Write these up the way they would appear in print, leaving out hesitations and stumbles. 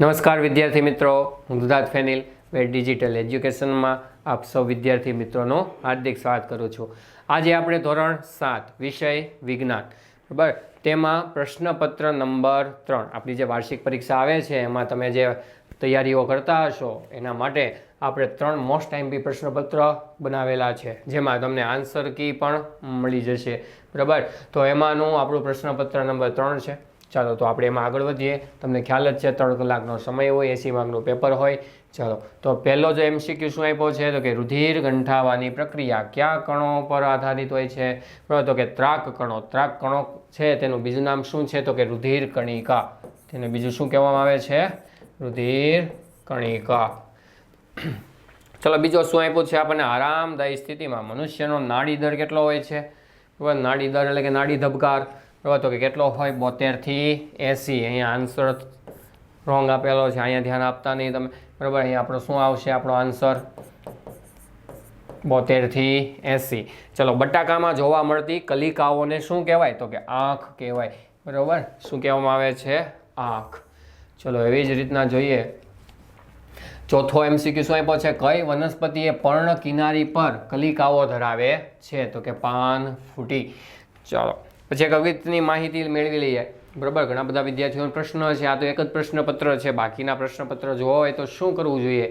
નમસ્કાર વિદ્યાર્થી મિત્રો, હું દુધાત ફેનિલ વેટ ડિજિટલ એજ્યુકેશનમાં આપ સૌ વિદ્યાર્થી મિત્રોનું હાર્દિક સ્વાગત કરું છું. આજે આપણે ધોરણ 7 વિષય વિજ્ઞાન, બરાબર, તેમાં પ્રશ્નપત્ર નંબર 3 આપણી જે વાર્ષિક પરીક્ષા આવે છે એમાં તમે જે તૈયારીઓ કરતા હશો એના માટે આપણે 3 મોસ્ટ ટાઈમપી પ્રશ્નપત્ર બનાવેલા છે, જેમાં તમને આન્સર કી પણ મળી જશે, બરાબર. તો એમાંનું આપણું પ્રશ્નપત્ર નંબર 3 છે. ચાલો તો આપણે એમાં આગળ વધીએ. તમને ખ્યાલ જ છે 3 કલાકનો સમય હોય, 80 માર્કનું પેપર હોય. ચાલો તો પહેલો જો MCQ શું આપ્યો છે તો કે રુધિર ગંઠાવાની પ્રક્રિયા કયા કણો પર આધારિત હોય છે? બરાબર, તો કે ત્રાક કણો. ત્રાક કણો છે તેનું બીજું નામ શું છે તો કે રુધિર કણિકા. તેને બીજું શું કહેવામાં આવે છે? રુધિર કણિકા. ચલો બીજો શું આપ્યું છે આપણને? આરામદાયી સ્થિતિમાં મનુષ્યનો નાડી દર કેટલો હોય છે? બરાબર, નાડી દર એટલે કે નાડી ધબકાર, બરાબર, તો કે કેટલો હોય? 72 થી 80. અહીંયા આન્સર રોંગ આપેલો છે, અહીંયા ધ્યાન આપતા નહીં તમે, બરાબર. અહીંયા આપણો શું આવશે? આપણો આન્સર 72 થી 80. ચલો, બટાકામાં જોવા મળતી કલિકાઓને શું કહેવાય તો કે આંખ કહેવાય, બરાબર. શું કહેવામાં આવે છે? આંખ. ચલો એવી જ રીતના જોઈએ. ચોથો MCQ શું આપ્યો છે? કઈ વનસ્પતિ એ પર્ણ કિનારી પર કલિકાઓ ધરાવે છે તો કે પાન ફૂટી. ચાલો પછી એક અગત્યની માહિતી મેળવી લઈએ, બરાબર. ઘણા બધા વિદ્યાર્થીઓનો પ્રશ્ન છે, આ તો એક જ પ્રશ્નપત્ર છે, બાકીના પ્રશ્નપત્ર જોવા હોય તો શું કરવું જોઈએ,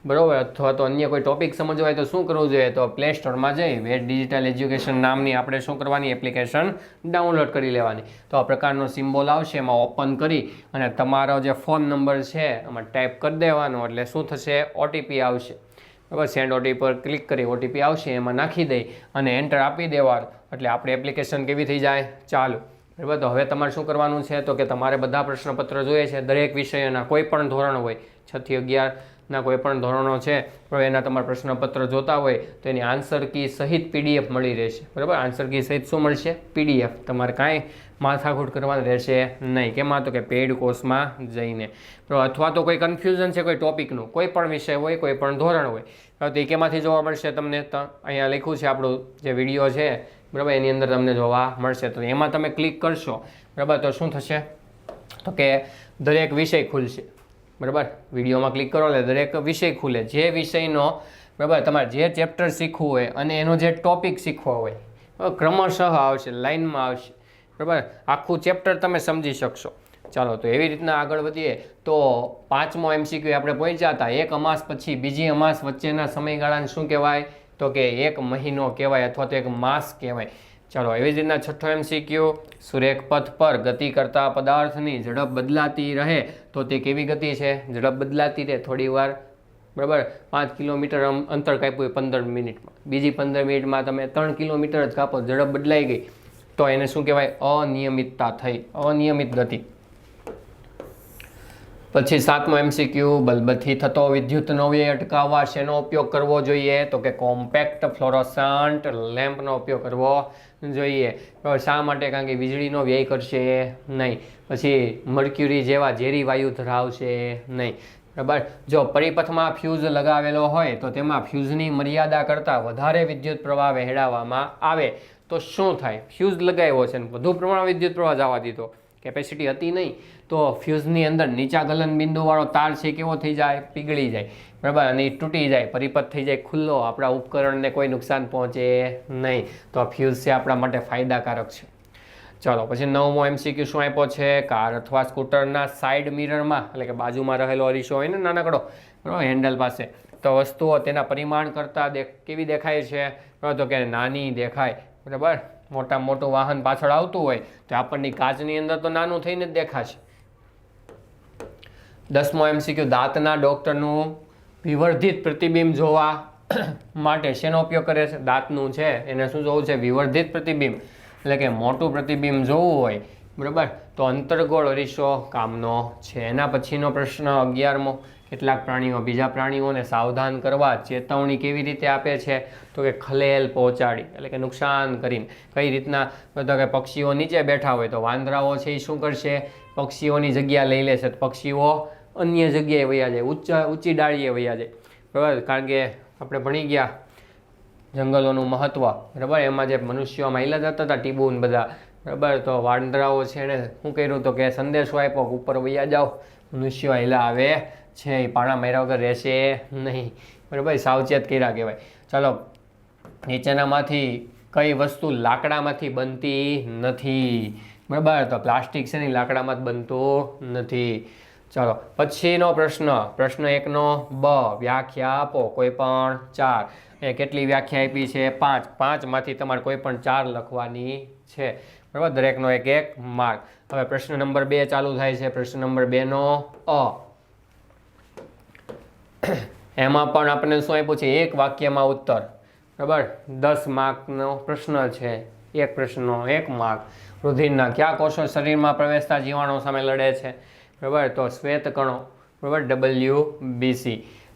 બરાબર, અથવા તો અન્ય કોઈ ટોપિક સમજવા હોય તો શું કરવું જોઈએ? તો પ્લે સ્ટોરમાં જઈ વેટ ડિજિટલ એજ્યુકેશન નામની આપણે શું કરવાની? એપ્લિકેશન ડાઉનલોડ કરી લેવાની. તો આ પ્રકારનો સિમ્બોલ આવશે, એમાં ઓપન કરી અને તમારો જે ફોન નંબર છે એમાં ટાઈપ કરી દેવાનો, એટલે શું થશે? OTP આવશે, બરાબર. સેન્ડ OTP પર ક્લિક કરી OTP આવશે, એમાં નાખી દઈ અને એન્ટર આપી દેવાનું, એટલે આપણી એપ્લિકેશન કેવી થઈ જાય? ચાલુ, બરાબર. તો હવે તમારે શું કરવાનું છે તો કે તમારે બધા પ્રશ્નપત્ર જોઈએ છે, દરેક વિષયોના, કોઈ પણ ધોરણ હોય, 6 થી 11ના કોઈ પણ ધોરણો છે, બરાબર, એના તમારા પ્રશ્નપત્ર જોતા હોય તો એની આન્સર કી સહિત PDF મળી રહેશે, બરાબર. આન્સર કી સહિત શું મળશે? PDF. તમારે કાંઈ માથાકૂટ કરવાની રહેશે નહીં. કેમાં? તો કે પેઇડ કોર્સમાં જઈને, બરાબર. અથવા તો કોઈ કન્ફ્યુઝન છે કોઈ ટોપિકનું, કોઈ પણ વિષય હોય, કોઈ પણ ધોરણ હોય, તો એ કેમાંથી જોવા મળશે તમને? અહીંયા લખ્યું છે આપણું જે વિડીયો છે, બરાબર, એની અંદર તમને જોવા મળશે. તો એમાં તમે ક્લિક કરશો, બરાબર, તો શું થશે તો કે દરેક વિષય ખુલશે, બરાબર. વિડીયોમાં ક્લિક કરો એટલે દરેક વિષય ખુલે, જે વિષયનો, બરાબર, તમારે જે ચેપ્ટર શીખવું હોય અને એનો જે ટોપિક શીખવો હોય, ક્રમશઃ આવશે, લાઇનમાં આવશે, બરાબર. આખું ચેપ્ટર તમે સમજી શકશો. ચાલો તો એવી રીતના આગળ વધીએ. તો 5મો MCQ આપણે પહોંચ્યા હતા. એક અમાસ પછી બીજી અમાસ વચ્ચેના સમયગાળાને શું કહેવાય તો કે 1 મહિનો કહેવાય, અથવા તો 1 માસ કહેવાય. ચાલો એવી જ રીતના 6થો MCQ, સુરેખ પથ પર ગતિ કરતા પદાર્થની ઝડપ બદલાતી રહે તો તે કેવી ગતિ છે? ઝડપ બદલાતી રહે થોડી વાર, બરાબર. 5 કિલોમીટર અંતર કાપ્યું 15 મિનિટમાં, બીજી 15 મિનિટમાં તમે 3 કિલોમીટર જ કાપો, ઝડપ બદલાઈ ગઈ, તો એને શું કહેવાય? અનિયમિતતા થઈ, અનિયમિત ગતિ. પછી 7મો MCQ, બલ્બથી થતો વિદ્યુતનો વ્યય અટકાવવા શેનો ઉપયોગ કરવો જોઈએ તો કે કોમ્પેક્ટ ફ્લોરોસન્ટ લેમ્પનો ઉપયોગ કરવો જોઈએ. શા માટે? કારણ કે વીજળીનો વ્યય કરશે નહીં, પછી મર્ક્યુરી જેવા ઝેરી વાયુ ધરાવશે નહીં, બરાબર. જો પરિપથમાં ફ્યુઝ લગાવેલો હોય તો તેમાં ફ્યુઝની મર્યાદા કરતાં વધારે વિદ્યુત પ્રવાહ વહેડાવવામાં આવે તો શું થાય? ફ્યુઝ લગાવ્યો છે ને વધુ પ્રમાણમાં વિદ્યુત પ્રવાહ જવા દીધો, કેપેસિટી હતી નહીં, તો ફ્યુઝની અંદર નીચા ગલન બિંદુવાળો તાર છે કેવો થઈ જાય? પીગળી જાય, બરાબર, અને એ તૂટી જાય, પરિપથ થઈ જાય ખુલ્લો, આપણા ઉપકરણને કોઈ નુકસાન પહોંચે નહીં. તો આ ફ્યુઝ છે આપણા માટે ફાયદાકારક છે. ચાલો પછી 9મો MCQ શું આપ્યો છે? કાર અથવા સ્કૂટરના સાઇડ મિરરમાં, એટલે કે બાજુમાં રહેલો અરીસો હોય ને નાનકડો, બરાબર, હેન્ડલ પાસે, તો વસ્તુઓ તેના પરિમાણ કરતાં કેવી દેખાય છે? બરાબર, તો કે નાની દેખાય, બરાબર. મોટું વાહન પાછળ આવતું હોય તો આપણને કાચની અંદર તો નાનું થઈને જ દેખાશે. 10મો MCQ, દાંતના ડૉક્ટરનું વિવર્ધિત પ્રતિબિંબ જોવા માટે શેનો ઉપયોગ કરે છે? દાંતનું છે એને શું જોવું છે? વિવર્ધિત પ્રતિબિંબ, એટલે કે મોટું પ્રતિબિંબ જોવું હોય, બરાબર, તો અંતર્ગોળ અરીસો કામનો છે. એના પછીનો પ્રશ્ન 11મો, કેટલાક પ્રાણીઓ બીજા પ્રાણીઓને સાવધાન કરવા ચેતવણી કેવી રીતે આપે છે તો કે ખલેલ પહોંચાડી, એટલે કે નુકસાન કરીને. કઈ રીતના? તો કે પક્ષીઓ નીચે બેઠા હોય તો વાંદરાઓ છે એ શું કરશે? પક્ષીઓની જગ્યા લઈ લેશે, તો પક્ષીઓ અન્ય જગ્યાએ વયા જાય, ઊંચી ડાળીએ વયા જાય, બરાબર. કારણ કે આપણે ભણી ગયા જંગલોનું મહત્વ, બરાબર. એમાં જે મનુષ્યો માયલા જતા હતા, ટીબુન બધા, બરાબર, તો વાંદરાઓ છે એણે શું કર્યું તો કે સંદેશો આપ્યો ઉપર વયા જાઓ, મનુષ્યો હેલા આવે છે, એ પાણા માર્યા વગર રહેશે નહીં, બરાબર, સાવચેત કર્યા કહેવાય. ચાલો, નીચેનામાંથી કઈ વસ્તુ લાકડામાંથી બનતી નથી? બરાબર, તો પ્લાસ્ટિક છે ને લાકડામાં જ બનતું નથી. ચાલો, પછીનો પ્રશ્ન 1નો બ, વ્યાખ્યા આપો કોઈ પણ 4. એ કેટલી વ્યાખ્યા આપી છે? 5. 5માંથી તમારે કોઈ પણ 4 લખવાની છે, બરાબર, દરેકનો 1 માર્ક. હવે પ્રશ્ન નંબર 2 ચાલુ થાય છે. પ્રશ્ન નંબર 2નો અ, એમાં પણ આપણે શું આપ્યું છે? એક વાક્યમાં ઉત્તર, બરાબર, 10 માર્કનો પ્રશ્ન છે. એક પ્રશ્નનો 1 માર્ક. રુધિરના કયા કોષો શરીરમાં પ્રવેશતા જીવાણુઓ સામે લડે છે? બરાબર, તો શ્વેત કણો, બરાબર, WBC.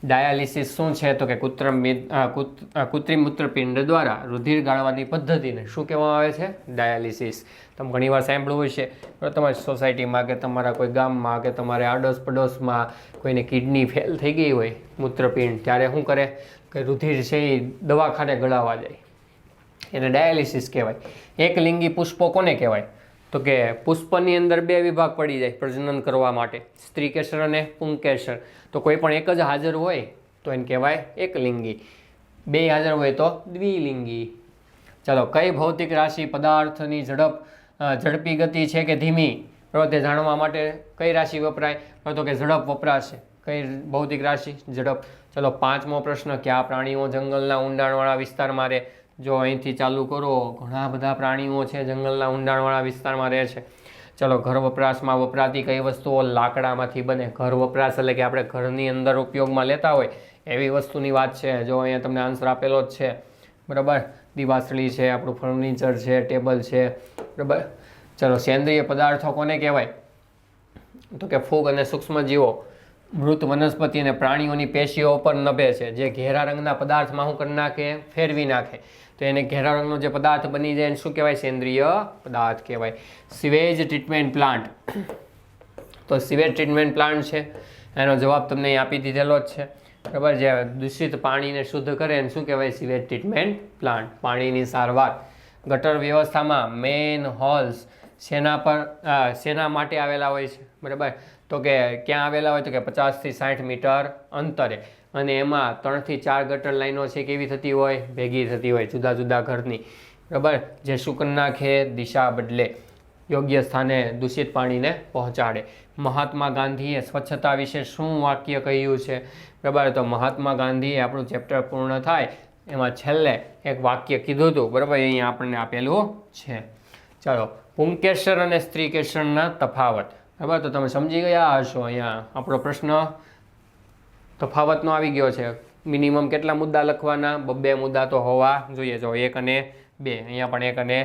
ડાયાલિસિસ શું છે? તો કે કૃત્રિમ મૂત્રપિંડ દ્વારા રુધિર ગાળવાની પદ્ધતિને શું કહેવામાં આવે છે? ડાયાલિસિસ. તમે ઘણીવાર સાંભળ્યું હશે, તમારી સોસાયટીમાં કે તમારા કોઈ ગામમાં કે તમારે આડોશ પડોશમાં કોઈને કિડની ફેલ થઈ ગઈ હોય, મૂત્રપિંડ, ત્યારે શું કરે કે રુધિર છે એ દવાખાને ગળાવા જાય, એને ડાયાલિસિસ કહેવાય. એક લિંગી પુષ્પો કોને કહેવાય? તો કે પુષ્પની અંદર 2 વિભાગ પડી જાય પ્રજનન કરવા માટે, સ્ત્રીકેસર અને પુંકેસર. તો કોઈ પણ એક જ હાજર હોય તો એને કહેવાય એકલિંગી, 2 હાજર હોય તો દ્વિલિંગી. ચાલો, કઈ ભૌતિક રાશિ પદાર્થની ઝડપી ગતિ છે કે ધીમી? બરાબર, તે જાણવા માટે કઈ રાશિ વપરાય? તો કે ઝડપ વપરાશે. કઈ ભૌતિક રાશિ? ઝડપ. ચલો, 5મો પ્રશ્ન, કયા પ્રાણીઓ જંગલના ઊંડાણવાળા વિસ્તારમાં રહે? જો અહીંથી ચાલુ કરો, ઘણા બધા પ્રાણીઓ છે જંગલના ઊંડાણવાળા વિસ્તારમાં રહે છે. ચલો, ઘર વપરાશમાં વપરાતી કઈ વસ્તુઓ લાકડામાંથી બને? ઘર વપરાશ એટલે કે આપણે ઘરની અંદર ઉપયોગમાં લેતા હોય એવી વસ્તુની વાત છે. જો અહીંયા તમને આન્સર આપેલો જ છે, બરાબર, દિવાસળી છે, આપણું ફર્નિચર છે, ટેબલ છે, બરાબર. ચલો, સેન્દ્રિય પદાર્થો કોને કહેવાય? તો કે ફૂગ અને સૂક્ષ્મજીવો મૃત વનસ્પતિ અને પ્રાણીઓની પેશીઓ પર નભે છે. જે ઘેરા રંગના પદાર્થમાં શું કરી નાખે? ફેરવી નાખે. તો એને ઘેરા રંગનો જે પદાર્થ બની જાય એને શું કહેવાય? સેન્દ્રિય પદાર્થ કહેવાય. સિવેજ ટ્રીટમેન્ટ પ્લાન્ટ, તો સિવેજ ટ્રીટમેન્ટ પ્લાન્ટ છે એનો જવાબ તમને અહીં આપી દીધેલો જ છે, બરાબર. જે દૂષિત પાણીને શુદ્ધ કરે એને શું કહેવાય? Sewage treatment plant. પાણીની સારવાર. ગટર વ્યવસ્થામાં મેન હોલ્સ શેના માટે આવેલા હોય છે? બરાબર, તો કે ક્યાં આવેલા હોય? તો કે 50 થી 60 મીટર અંતરે. અને એમાં 3 થી 4 ગટર લાઈનો છે કેવી થતી હોય? ભેગી થતી હોય, જુદા જુદા ઘરની, બરાબર. જે શું કરી નાખે? દિશા બદલે, યોગ્ય સ્થાને દૂષિત પાણીને પહોંચાડે. મહાત્મા ગાંધીએ સ્વચ્છતા વિશે શું વાક્ય કહ્યું છે? બરાબર, તો મહાત્મા ગાંધીએ આપણું ચેપ્ટર પૂર્ણ થાય એમાં છેલ્લે એક વાક્ય કીધું હતું, બરાબર, અહીંયા આપણને આપેલું છે. ચાલો, પુંકેસર અને સ્ત્રીકેસરના તફાવત, બરાબર, તો તમે સમજી ગયા હશો. અહીંયા આપણો પ્રશ્ન તફાવતનો આવી ગયો છે. મિનિમમ કેટલા મુદ્દા લખવાના? 2 મુદ્દા તો હોવા જોઈએ. જો 1 અને 2, અહીંયા પણ 1 અને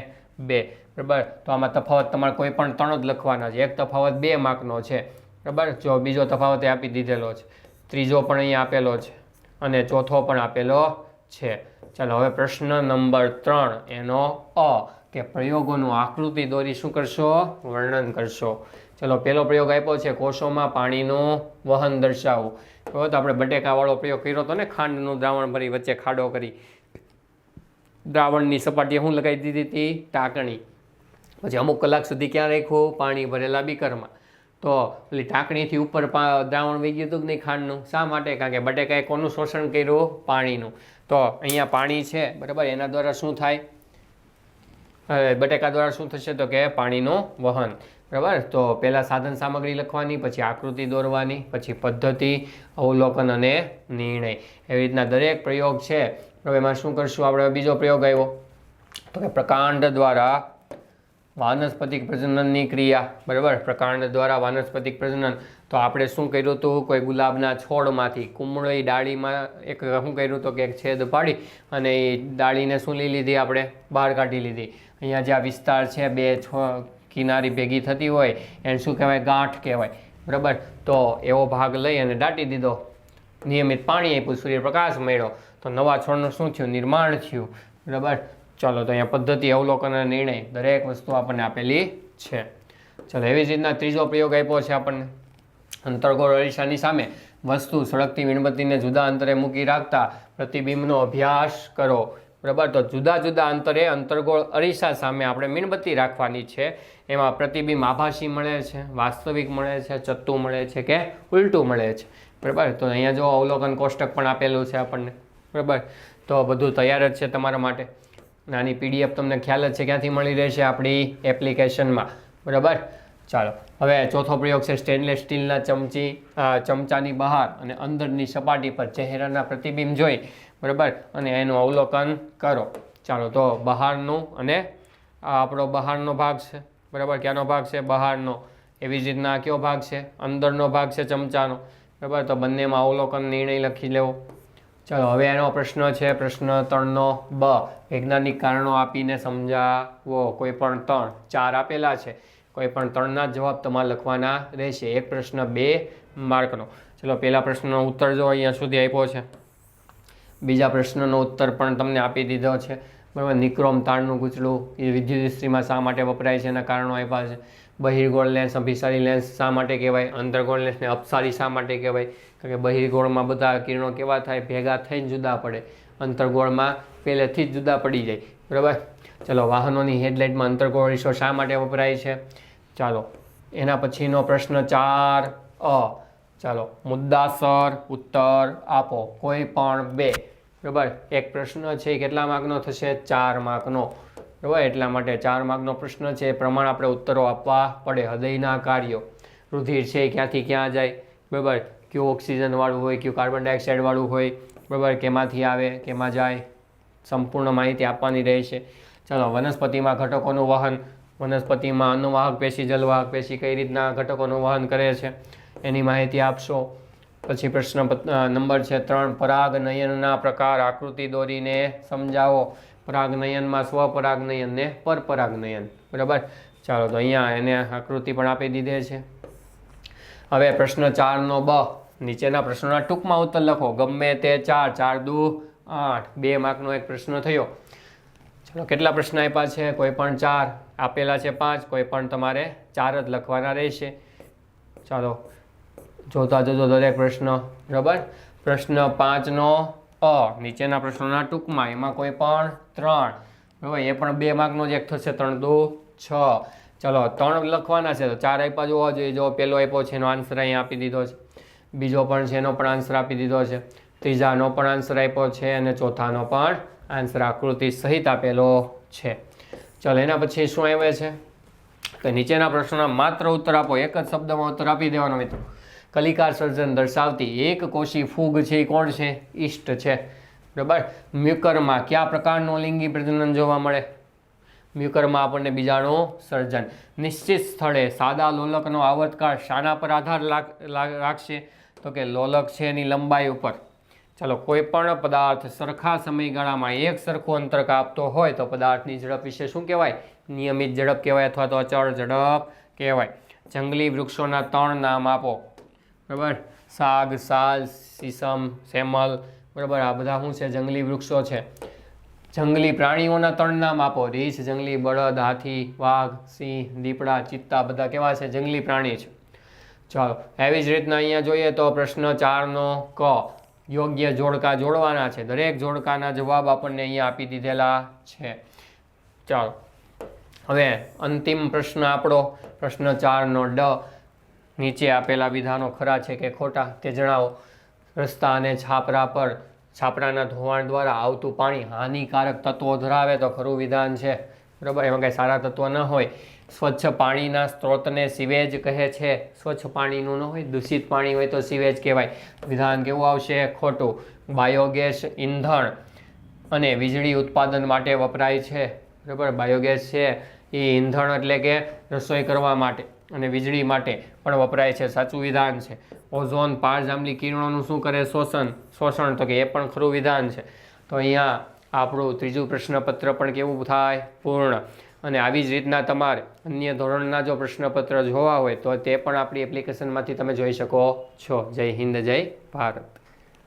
2, બરાબર. તો આમાં તફાવત તમારે કોઈ પણ 3 જ લખવાના છે. એક તફાવત 2 માર્કનો છે, બરાબર. જો બીજો તફાવત આપી દીધેલો છે, ત્રીજો પણ અહીંયા આપેલો છે અને ચોથો પણ આપેલો છે. ચાલો, હવે પ્રશ્ન નંબર 3 એનો અ, કે પ્રયોગોનું આકૃતિ દોરી શું કરશો? વર્ણન કરશો. ચલો, પહેલો પ્રયોગ આપ્યો છે કોષોમાં પાણીનું વહન દર્શાવવું. તો આપણે બટેકાવાળો પ્રયોગ કર્યો હતો ને, ખાંડનું દ્રાવણ ભરી વચ્ચે ખાડો કરી દ્રાવણની સપાટીએ શું લગાવી દીધી હતી? ટાંકણી. પછી અમુક કલાક સુધી ક્યાં રાખ્યું? પાણી ભરેલા બીકરમાં. તો પેલી ટાંકણીથી ઉપર દ્રાવણ વહી ગયું હતું કે નહીં ખાંડનું? શા માટે? કારણ કે બટેકાએ કોનું શોષણ કર્યું? પાણીનું. તો અહીંયા પાણી છે, બરાબર, એના દ્વારા શું થાય? બટેકા દ્વારા શું થશે? તો કે પાણીનું વહન, બરાબર. તો પહેલાં સાધન સામગ્રી લખવાની, પછી આકૃતિ દોરવાની, પછી પદ્ધતિ, અવલોકન અને નિર્ણય. એવી રીતના દરેક પ્રયોગ છે. હવે એમાં શું કરશું આપણે? બીજો પ્રયોગ આવ્યો તો કે પ્રકાંડ દ્વારા વાનસ્પતિક પ્રજનનની ક્રિયા, બરાબર. પ્રકાંડ દ્વારા વાનસ્પતિક પ્રજનન. તો આપણે શું કર્યું હતું? કોઈ ગુલાબના છોડમાંથી કુમળી ડાળીમાં એક શું કર્યું હતું કે એક છેદ પાડી અને એ ડાળીને શું લઈ લીધી? આપણે બહાર કાઢી લીધી. અહીંયા જે આ વિસ્તાર છે, 2 કિનારી ભેગી થતી હોય એને શું કહેવાય? ગાંઠ કહેવાય, બરાબર. તો એવો ભાગ લઈ અને દાટી દીધો. નિયમિત પાણી આપ્યું, સૂર્યપ્રકાશ મળ્યો, તો નવા છોડનું શું થયું? નિર્માણ થયું, બરાબર. ચાલો, તો અહીંયા પદ્ધતિ, અવલોકન અને નિર્ણય દરેક વસ્તુ આપણને આપેલી છે. ચાલો, એવી જ રીતના ત્રીજો પ્રયોગ આપ્યો છે આપણને. અંતર્ગોળ અરીસાની સામે વસ્તુ સળગતી મીણબત્તીને જુદા અંતરે મૂકી રાખતા પ્રતિબિંબનો અભ્યાસ કરો. બરાબર. તો જુદા જુદા અંતરે અંતર્ગોળ અરીસા સામે આપણે મીણબત્તી રાખવાની છે. એમાં પ્રતિબિંબ આભાસી મળે છે, વાસ્તવિક મળે છે, ચત્તુ મળે છે કે ઉલટું મળે છે. બરાબર. તો અહીંયા જો અવલોકન કોષ્ટક પણ આપેલું છે આપણને. બરાબર. તો બધું તૈયાર જ છે તમારા માટે. નાની PDF તમને ખ્યાલ જ છે ક્યાંથી મળી રહેશે, આપણી એપ્લિકેશનમાં. બરાબર. ચાલો હવે ચોથો પ્રયોગ છે સ્ટેનલેસ સ્ટીલના ચમચાની બહાર અને અંદરની સપાટી પર ચહેરાના પ્રતિબિંબ જોઈ, બરાબર, અને એનું અવલોકન કરો. ચાલો તો બહારનું અને આ આપણો બહારનો ભાગ છે. બરાબર. ક્યાંનો ભાગ છે? બહારનો. એવી જ રીતના કયો ભાગ છે? અંદરનો ભાગ છે ચમચાનો. બરાબર. તો બંનેમાં અવલોકન નિર્ણય લખી લેવો. ચાલો હવે એનો પ્રશ્ન છે પ્રશ્ન 3નો બ, વૈજ્ઞાનિક કારણો આપીને સમજાવો. કોઈ પણ 4 આપેલા છે, કોઈ પણ 3ના જવાબ તમારે લખવાના રહેશે. એક પ્રશ્ન 2 માર્કનો. ચલો પહેલા પ્રશ્નનો ઉત્તર જો અહીંયા સુધી આપ્યો છે. બીજા પ્રશ્નનો ઉત્તર પણ તમને આપી દીધો છે. બરાબર. નિક્રોમ તારનું ગૂંચળું એ વિદ્યુત ઇસ્ત્રીમાં શા માટે વપરાય છે એના કારણો આપ્યા છે. બહિર્ગોળ લેન્સ અભિસારી લેન્સ શા માટે કહેવાય? અંતર્ગોળ લેન્સને અપસારી શા માટે કહેવાય? કારણ કે બહિર્ગોળમાં બધા કિરણો કેવા થાય? ભેગા થઈને જુદા પડે. અંતર્ગોળમાં પહેલેથી જ જુદા પડી જાય. બરાબર. ચલો વાહનોની હેડલાઇટમાં અંતર્ગોળ અરીસો શા માટે વપરાય છે? ચાલો એના પછીનો પ્રશ્ન 4 અ. ચાલો મુદ્દાસર ઉત્તર આપો. કોઈ પણ 2. બરાબર. એક પ્રશ્ન છે કેટલા માર્કનો થશે? 4 માર્કનો. બરાબર. એટલા માટે 4 માર્કનો પ્રશ્ન છે. એ પ્રમાણે આપણે ઉત્તરો આપવા પડે. હૃદયના કાર્યો, રુધિર છે ક્યાંથી ક્યાં જાય? બરાબર. કયું ઓક્સિજનવાળું હોય, કયું કાર્બન ડાયોક્સાઇડવાળું હોય? બરાબર. કેમાંથી આવે, કેમાં જાય? સંપૂર્ણ માહિતી આપવાની રહેશે. ચાલો વનસ્પતિમાં ઘટકોનું વહન. વનસ્પતિમાં અન્નવાહક પેશી, જલવાહક પેશી કઈ રીતના ઘટકોનું વહન કરે છે એની માહિતી આપશો. પછી પ્રશ્ન નંબર છે 3, પરાગનયનના પ્રકાર આકૃતિ દોરીને સમજાવો. પરાગનયનમાં સ્વપરાગનયન ને પરપરાગનયન. બરાબર. ચાલો તો અહીંયા એને આકૃતિ પણ આપી દીધી છે. હવે પ્રશ્ન 4નો બ, નીચેના પ્રશ્નોના ટૂંકમાં ઉત્તર લખો. ગમે તે 4, 4 દુ 8. 2 માર્કનો એક પ્રશ્ન થયો. ચલો કેટલા પ્રશ્ન આપ્યા છે? કોઈ પણ 4 આપેલા છે 5, કોઈ પણ તમારે 4 જ લખવાના રહેશે. ચાલો જોતા જજો દરેક પ્રશ્ન. બરાબર. પ્રશ્ન 5નો અ, નીચેના પ્રશ્નોના ટૂંકમાં, એમાં કોઈ પણ 3. બરાબર. એ પણ 2 માર્કનો જ એક થશે. 3 દુ 6. ચલો 3 લખવાના છે તો 4 આપ્યા જોવા જોઈએ. જો પહેલો આપ્યો છે એનો આન્સર અહીંયા આપી દીધો છે. બીજો પણ છે એનો પણ આન્સર આપી દીધો છે. ત્રીજાનો પણ આન્સર આપ્યો છે અને ચોથાનો પણ આન્સર આકૃતિ સહિત આપેલો છે. ચાલો એના પછી શું આવે છે તો નીચેના પ્રશ્નોના માત્ર ઉત્તર આપો. એક જ શબ્દમાં ઉત્તર આપી દેવાનો મિત્રો. કલિકા સર્જન દર્શાવતી એક કોષી ફૂગ છે એ કોણ છે? ઈસ્ટ છે. બરાબર. મ્યુકરમાં કયા પ્રકારનું લિંગી પ્રજનન જોવા મળે? મ્યુકરમાં આપણને બીજાણુ સર્જન. નિશ્ચિત સ્થળે સાદા લોલકનો આવર્તકાળ શાના પર આધાર રાખશે? તો કે લોલક છે એની લંબાઈ ઉપર. ચાલો કોઈ પણ પદાર્થ સરખા સમયગાળામાં એક સરખું અંતર કાપતો હોય તો પદાર્થની ઝડપ વિશે શું કહેવાય? નિયમિત ઝડપ કહેવાય અથવા તો અચળ ઝડપ કહેવાય. જંગલી વૃક્ષોના 3 નામ આપો. બરાબર. સાગ, સાલ, સીસમ, સેમલ. બરાબર. આ બધા શું છે? જંગલી વૃક્ષો છે. જંગલી પ્રાણીઓના 3 નામ આપો. રીંછ, જંગલી બળદ, હાથી, વાઘ, સિંહ, દીપડા, ચિત્તા બધા કેવા છે? જંગલી પ્રાણી છે. ચાલો એવી જ રીતના અહીંયા જોઈએ તો પ્રશ્ન 4નો ક, યોગ્ય જોડકા જોડવાના છે. દરેક જોડકાના જવાબ આપણને અહીંયા આપી દીધેલા છે. ચાલો હવે અંતિમ પ્રશ્ન આપણો પ્રશ્ન 4નો ડ, નીચે આપેલા વિધાનો ખરા છે કે ખોટા તે જણાવો. રસ્તા અને છાપરાના ધોવાણ દ્વારા આવતું પાણી હાનિકારક તત્વો ધરાવે તો ખરું વિધાન છે. બરાબર. એમાં કંઈ સારા તત્વો ન હોય. સ્વચ્છ પાણીના સ્ત્રોતને સીવેજ કહે છે. સ્વચ્છ પાણીનું ન હોય, દૂષિત પાણી હોય તો સીવેજ કહેવાય. વિધાન કેવું આવશે? ખોટું. બાયોગેસ ઈંધણ અને વીજળી ઉત્પાદન માટે વપરાય છે. બરાબર. બાયોગેસ છે એ ઈંધણ એટલે કે રસોઈ કરવા માટે અને વીજળી માટે પણ વપરાય છે. સાચું વિધાન છે. ઓઝોન પારજાંબલી કિરણોનું શું કરે? શોષણ. તો કે એ પણ ખરું વિધાન છે. તો અહીંયા આપણું ત્રીજું પ્રશ્નપત્ર પણ કેવું થાય? પૂર્ણ. અને આવી જ રીતના તમારે અન્ય ધોરણના જો પ્રશ્નપત્ર જોવા હોય તો તે પણ આપણી એપ્લિકેશનમાંથી તમે જોઈ શકો છો. જય હિન્દ, જય ભારત.